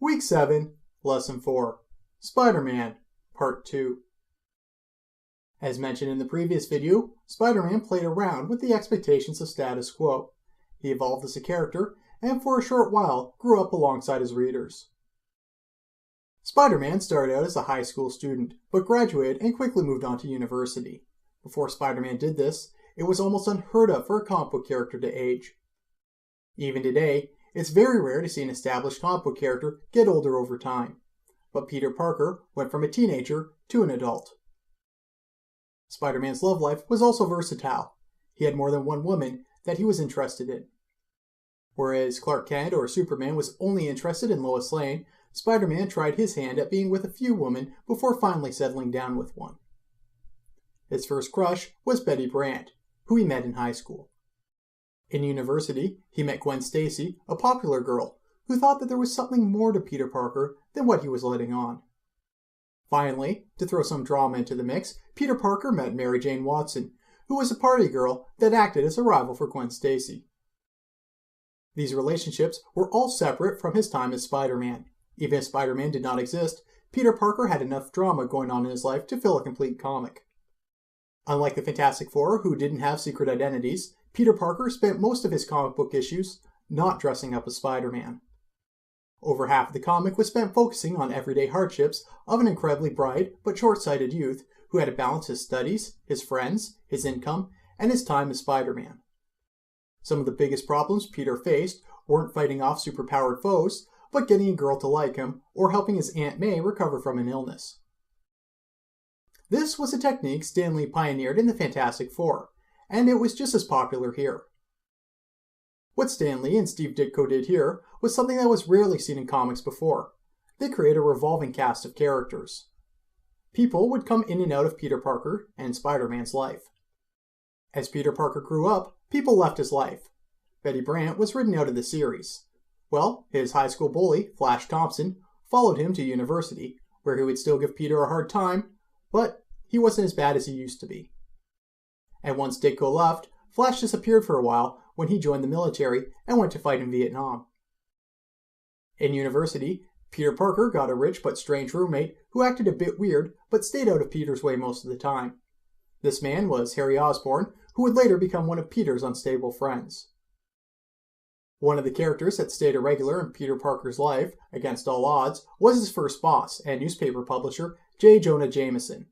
Week 7, Lesson 4, Spider-Man, Part 2. As mentioned in the previous video, Spider-Man played around with the expectations of status quo. He evolved as a character, and for a short while grew up alongside his readers. Spider-Man started out as a high school student, but graduated and quickly moved on to university. Before Spider-Man did this, it was almost unheard of for a comic book character to age. Even today, it's very rare to see an established comic book character get older over time. But Peter Parker went from a teenager to an adult. Spider-Man's love life was also versatile. He had more than one woman that he was interested in. Whereas Clark Kent or Superman was only interested in Lois Lane, Spider-Man tried his hand at being with a few women before finally settling down with one. His first crush was Betty Brant, who he met in high school. In university, he met Gwen Stacy, a popular girl, who thought that there was something more to Peter Parker than what he was letting on. Finally, to throw some drama into the mix, Peter Parker met Mary Jane Watson, who was a party girl that acted as a rival for Gwen Stacy. These relationships were all separate from his time as Spider-Man. Even if Spider-Man did not exist, Peter Parker had enough drama going on in his life to fill a complete comic. Unlike the Fantastic Four, who didn't have secret identities, Peter Parker spent most of his comic book issues not dressing up as Spider-Man. Over half of the comic was spent focusing on everyday hardships of an incredibly bright but short-sighted youth who had to balance his studies, his friends, his income, and his time as Spider-Man. Some of the biggest problems Peter faced weren't fighting off superpowered foes, but getting a girl to like him or helping his Aunt May recover from an illness. This was a technique Stan Lee pioneered in the Fantastic Four, and it was just as popular here. What Stan Lee and Steve Ditko did here was something that was rarely seen in comics before. They created a revolving cast of characters. People would come in and out of Peter Parker and Spider-Man's life. As Peter Parker grew up, people left his life. Betty Brant was written out of the series. Well, his high school bully, Flash Thompson, followed him to university, where he would still give Peter a hard time, but he wasn't as bad as he used to be. And once Ditko left, Flash disappeared for a while when he joined the military and went to fight in Vietnam. In university, Peter Parker got a rich but strange roommate who acted a bit weird but stayed out of Peter's way most of the time. This man was Harry Osborn, who would later become one of Peter's unstable friends. One of the characters that stayed a regular in Peter Parker's life, against all odds, was his first boss and newspaper publisher, J. Jonah Jameson.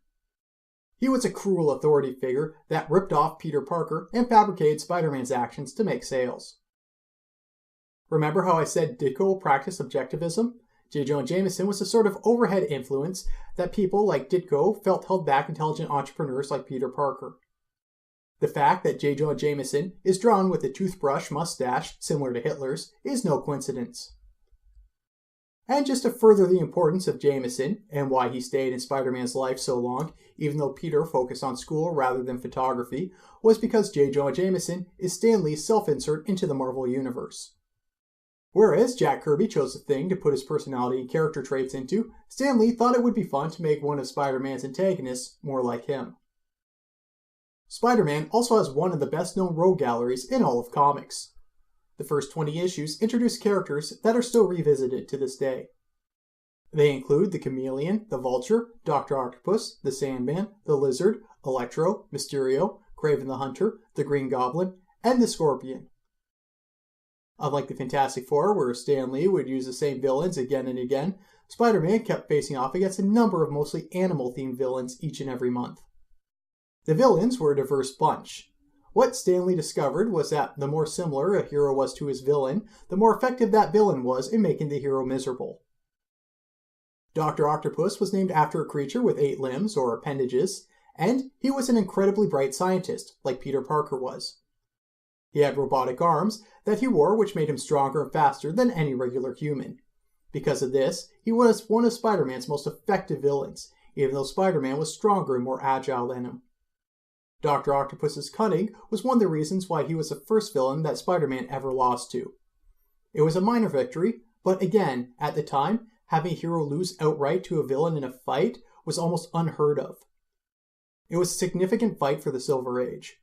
He was a cruel authority figure that ripped off Peter Parker and fabricated Spider-Man's actions to make sales. Remember how I said Ditko practiced objectivism? J. Jonah Jameson was a sort of overhead influence that people like Ditko felt held back intelligent entrepreneurs like Peter Parker. The fact that J. Jonah Jameson is drawn with a toothbrush mustache similar to Hitler's is no coincidence. And just to further the importance of Jameson and why he stayed in Spider-Man's life so long, even though Peter focused on school rather than photography, was because J. Jonah Jameson is Stan Lee's self-insert into the Marvel Universe. Whereas Jack Kirby chose a thing to put his personality and character traits into, Stan Lee thought it would be fun to make one of Spider-Man's antagonists more like him. Spider-Man also has one of the best-known rogue galleries in all of comics. The first 20 issues introduce characters that are still revisited to this day. They include the Chameleon, the Vulture, Dr. Octopus, the Sandman, the Lizard, Electro, Mysterio, Kraven the Hunter, the Green Goblin, and the Scorpion. Unlike the Fantastic Four, where Stan Lee would use the same villains again and again, Spider-Man kept facing off against a number of mostly animal-themed villains each and every month. The villains were a diverse bunch. What Stan Lee discovered was that the more similar a hero was to his villain, the more effective that villain was in making the hero miserable. Dr. Octopus was named after a creature with 8 limbs, or appendages, and he was an incredibly bright scientist, like Peter Parker was. He had robotic arms that he wore which made him stronger and faster than any regular human. Because of this, he was one of Spider-Man's most effective villains, even though Spider-Man was stronger and more agile than him. Dr. Octopus's cunning was one of the reasons why he was the first villain that Spider-Man ever lost to. It was a minor victory, but again, at the time, having a hero lose outright to a villain in a fight was almost unheard of. It was a significant fight for the Silver Age.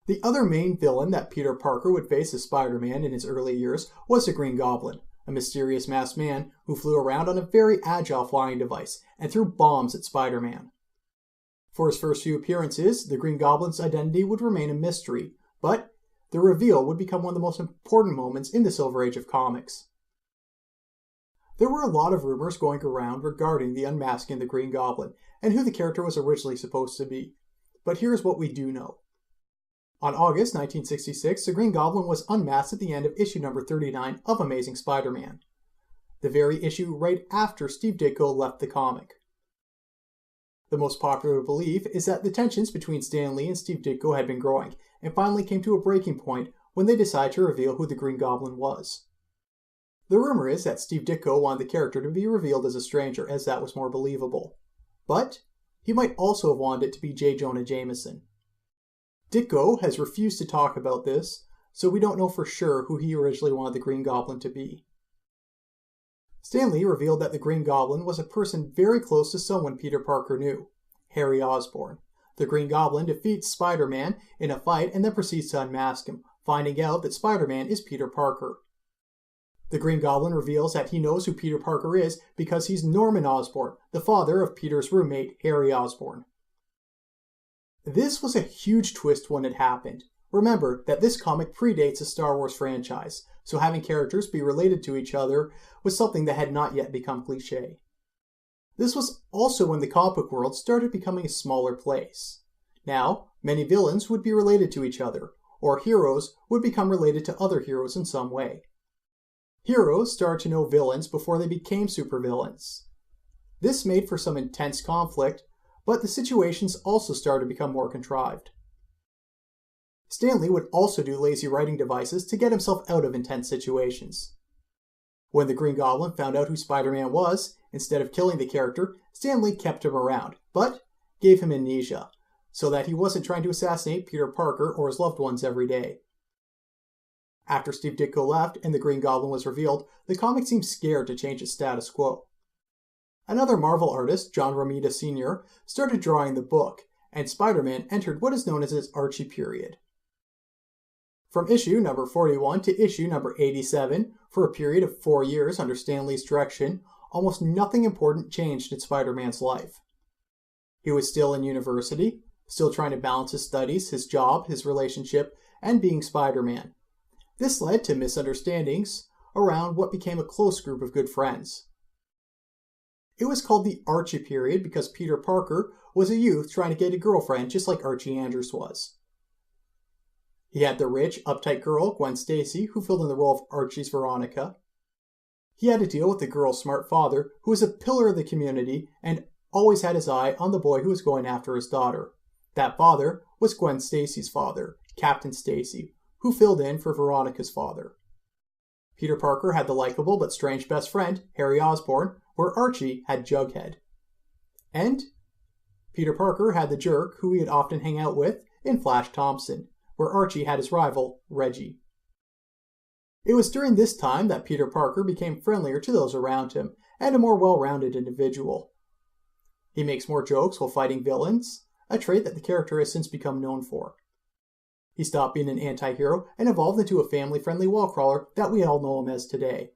The other main villain that Peter Parker would face as Spider-Man in his early years was the Green Goblin, a mysterious masked man who flew around on a very agile flying device and threw bombs at Spider-Man. For his first few appearances, the Green Goblin's identity would remain a mystery, but the reveal would become one of the most important moments in the Silver Age of comics. There were a lot of rumors going around regarding the unmasking of the Green Goblin and who the character was originally supposed to be, but here's what we do know. On August 1966, the Green Goblin was unmasked at the end of issue number 39 of Amazing Spider-Man, the very issue right after Steve Ditko left the comic. The most popular belief is that the tensions between Stan Lee and Steve Ditko had been growing, and finally came to a breaking point when they decided to reveal who the Green Goblin was. The rumor is that Steve Ditko wanted the character to be revealed as a stranger, as that was more believable. But he might also have wanted it to be J. Jonah Jameson. Ditko has refused to talk about this, so we don't know for sure who he originally wanted the Green Goblin to be. Stan Lee revealed that the Green Goblin was a person very close to someone Peter Parker knew, Harry Osborn. The Green Goblin defeats Spider-Man in a fight and then proceeds to unmask him, finding out that Spider-Man is Peter Parker. The Green Goblin reveals that he knows who Peter Parker is because he's Norman Osborn, the father of Peter's roommate, Harry Osborn. This was a huge twist when it happened. Remember that this comic predates the Star Wars franchise, so having characters be related to each other was something that had not yet become cliché. This was also when the comic book world started becoming a smaller place. Now, many villains would be related to each other, or heroes would become related to other heroes in some way. Heroes started to know villains before they became supervillains. This made for some intense conflict, but the situations also started to become more contrived. Stan Lee would also do lazy writing devices to get himself out of intense situations. When the Green Goblin found out who Spider-Man was, instead of killing the character, Stan Lee kept him around, but gave him amnesia, so that he wasn't trying to assassinate Peter Parker or his loved ones every day. After Steve Ditko left and the Green Goblin was revealed, the comic seemed scared to change its status quo. Another Marvel artist, John Romita Sr., started drawing the book, and Spider-Man entered what is known as its Archie period. From issue number 41 to issue number 87, for a period of 4 years under Stan Lee's direction, almost nothing important changed in Spider-Man's life. He was still in university, still trying to balance his studies, his job, his relationship, and being Spider-Man. This led to misunderstandings around what became a close group of good friends. It was called the Archie period because Peter Parker was a youth trying to get a girlfriend just like Archie Andrews was. He had the rich, uptight girl, Gwen Stacy, who filled in the role of Archie's Veronica. He had to deal with the girl's smart father, who was a pillar of the community and always had his eye on the boy who was going after his daughter. That father was Gwen Stacy's father, Captain Stacy, who filled in for Veronica's father. Peter Parker had the likable but strange best friend, Harry Osborn, where Archie had Jughead. And Peter Parker had the jerk who he'd often hang out with in Flash Thompson, where Archie had his rival, Reggie. It was during this time that Peter Parker became friendlier to those around him and a more well-rounded individual. He makes more jokes while fighting villains, a trait that the character has since become known for. He stopped being an anti-hero and evolved into a family-friendly wall crawler that we all know him as today.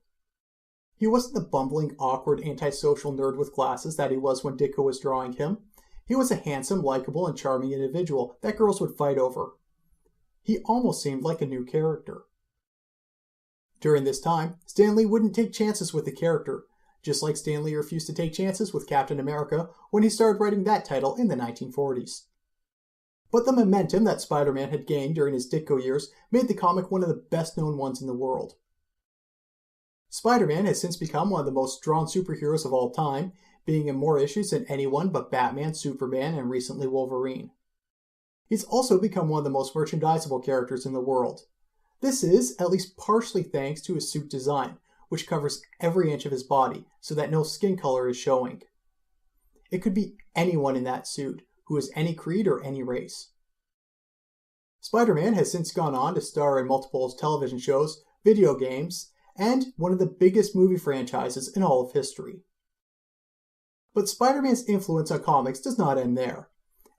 He wasn't the bumbling, awkward, antisocial nerd with glasses that he was when Ditko was drawing him. He was a handsome, likable, and charming individual that girls would fight over. He almost seemed like a new character. During this time, Stan Lee wouldn't take chances with the character, just like Stan Lee refused to take chances with Captain America when he started writing that title in the 1940s. But the momentum that Spider-Man had gained during his Ditko years made the comic one of the best-known ones in the world. Spider-Man has since become one of the most drawn superheroes of all time, being in more issues than anyone but Batman, Superman, and recently Wolverine. He's also become one of the most merchandisable characters in the world. This is at least partially thanks to his suit design, which covers every inch of his body so that no skin color is showing. It could be anyone in that suit, who is any creed or any race. Spider-Man has since gone on to star in multiple television shows, video games, and one of the biggest movie franchises in all of history. But Spider-Man's influence on comics does not end there.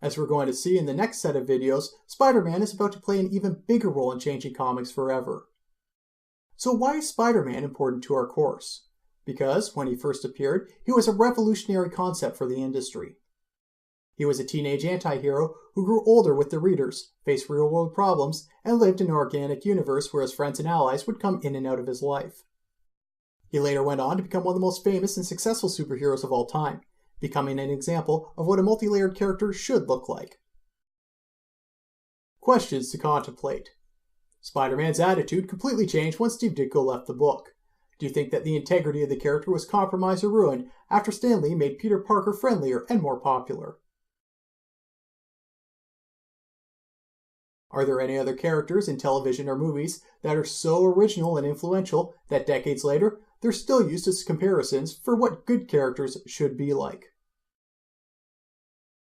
As we're going to see in the next set of videos, Spider-Man is about to play an even bigger role in changing comics forever. So why is Spider-Man important to our course? Because, when he first appeared, he was a revolutionary concept for the industry. He was a teenage anti-hero who grew older with the readers, faced real-world problems, and lived in an organic universe where his friends and allies would come in and out of his life. He later went on to become one of the most famous and successful superheroes of all time, becoming an example of what a multi-layered character should look like. Questions to contemplate. Spider-Man's attitude completely changed once Steve Ditko left the book. Do you think that the integrity of the character was compromised or ruined after Stan Lee made Peter Parker friendlier and more popular? Are there any other characters in television or movies that are so original and influential that decades later they're still used as comparisons for what good characters should be like?